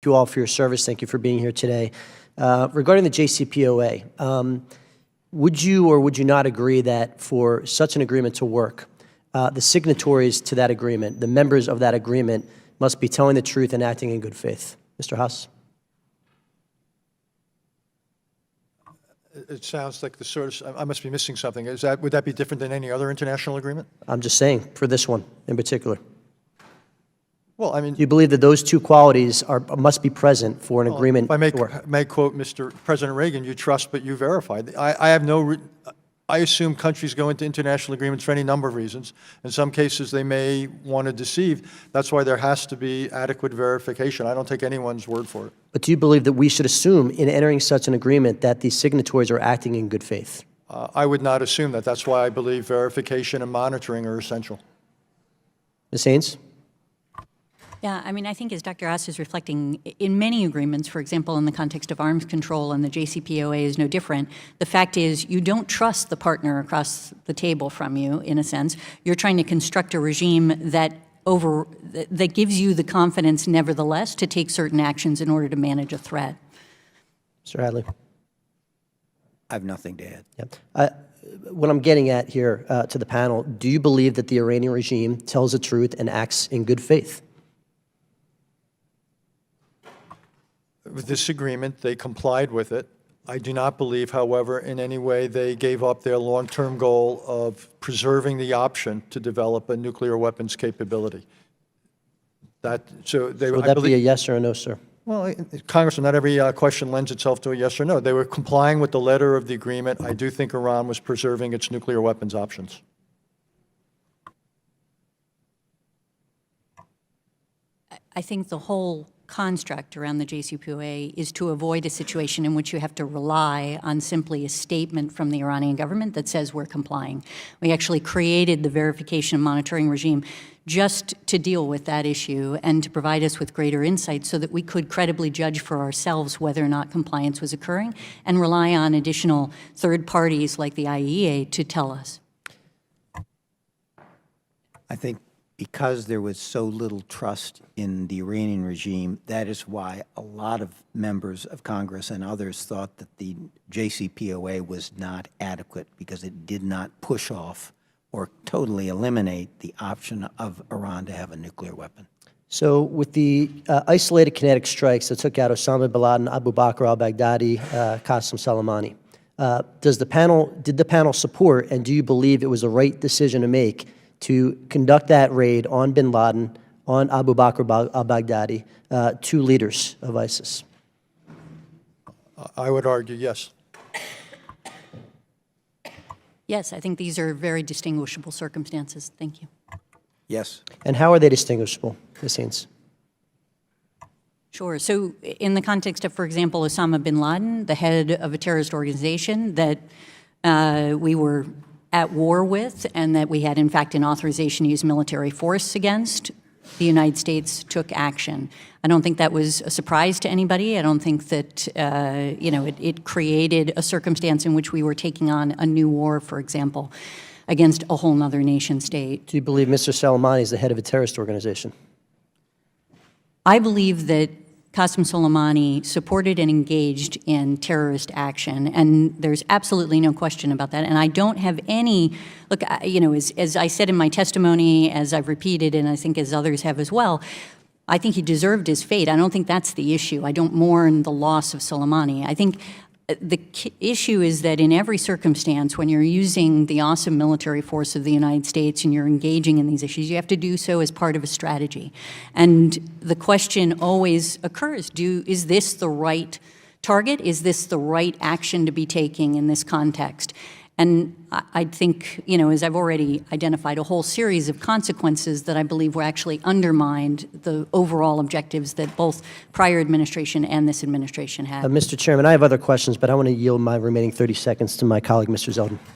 you all for your service. Thank you for being here today. Regarding the JCPOA, would you or would you not agree that for such an agreement to work, the signatories to that agreement, the members of that agreement, must be telling the truth and acting in good faith? Mr. Haas? It sounds like the sort of, I must be missing something. Would that be different than any other international agreement? I'm just saying, for this one in particular. Well, I mean, Do you believe that those two qualities must be present for an agreement if I to work? may quote Mr. President Reagan, you trust but you verify. I have no, I assume countries go into international agreements for any number of reasons. In some cases, they may want to deceive. That's why there has to be adequate verification. I don't take anyone's word for it. But do you believe that we should assume in entering such an agreement that the signatories are acting in good faith? I would not assume that. That's why I believe verification and monitoring are essential. Ms. Haynes? Yeah, I mean, I think as Dr. Haas is reflecting, in many agreements, for example, in the context of arms control, and the JCPOA is no different, the fact is you don't trust the partner across the table from you, in a sense. You're trying to construct a regime that gives you the confidence, nevertheless, to take certain actions in order to manage a threat. Mr. Hadley? I have nothing to add. Yeah. What I'm getting at here to the panel, do you believe that the Iranian regime tells the truth and acts in good faith? With this agreement, they complied with it. I do not believe, however, in any way they gave up their long-term goal of preserving the option to develop a nuclear weapons capability. So Would that be a yes or a no, sir? Well, Congressman, not every question lends itself to a yes or no. They were complying with the letter of the agreement. I do think Iran was preserving its nuclear weapons options. I think the whole construct around the JCPOA is to avoid a situation in which you have to rely on simply a statement from the Iranian government that says we're complying. We actually created the verification and monitoring regime just to deal with that issue and to provide us with greater insight so that we could credibly judge for ourselves whether or not compliance was occurring and rely on additional third parties like the IAEA to tell us. I think because there was so little trust in the Iranian regime, that is why a lot of members of Congress and others thought that the JCPOA was not adequate because it did not push off or totally eliminate the option of Iran to have a nuclear weapon. So with the isolated kinetic strikes that took out Osama bin Laden, Abu Bakr al-Baghdadi, Qasem Soleimani, did the panel support, and do you believe it was the right decision to make to conduct that raid on bin Laden, on Abu Bakr al-Baghdadi, two leaders of ISIS? I would argue yes. Yes, I think these are very distinguishable circumstances. Thank you. Yes. And how are they distinguishable, Ms. Haynes? Sure. So in the context of, for example, Osama bin Laden, the head of a terrorist organization that we were at war with and that we had, in fact, an authorization to use military force against, the United States took action. I don't think that was a surprise to anybody. I don't think that, it created a circumstance in which we were taking on a new war, for example, against a whole other nation state. Do you believe Mr. Soleimani is the head of a terrorist organization? I believe that Qasem Soleimani supported and engaged in terrorist action, and there's absolutely no question about that. And I don't have any, look, as I said in my testimony, as I've repeated, and I think as others have as well, I think he deserved his fate. I don't think that's the issue. I don't mourn the loss of Soleimani. I think the issue is that in every circumstance, when you're using the awesome military force of the United States and you're engaging in these issues, you have to do so as part of a strategy. And the question always occurs, is this the right target? Is this the right action to be taking in this context? And I think, as I've already identified, a whole series of consequences that I believe were actually undermined the overall objectives that both prior administration and this administration had. Mr. Chairman, I have other questions, but I want to yield my remaining 30 seconds to my colleague, Mr. Zeldin.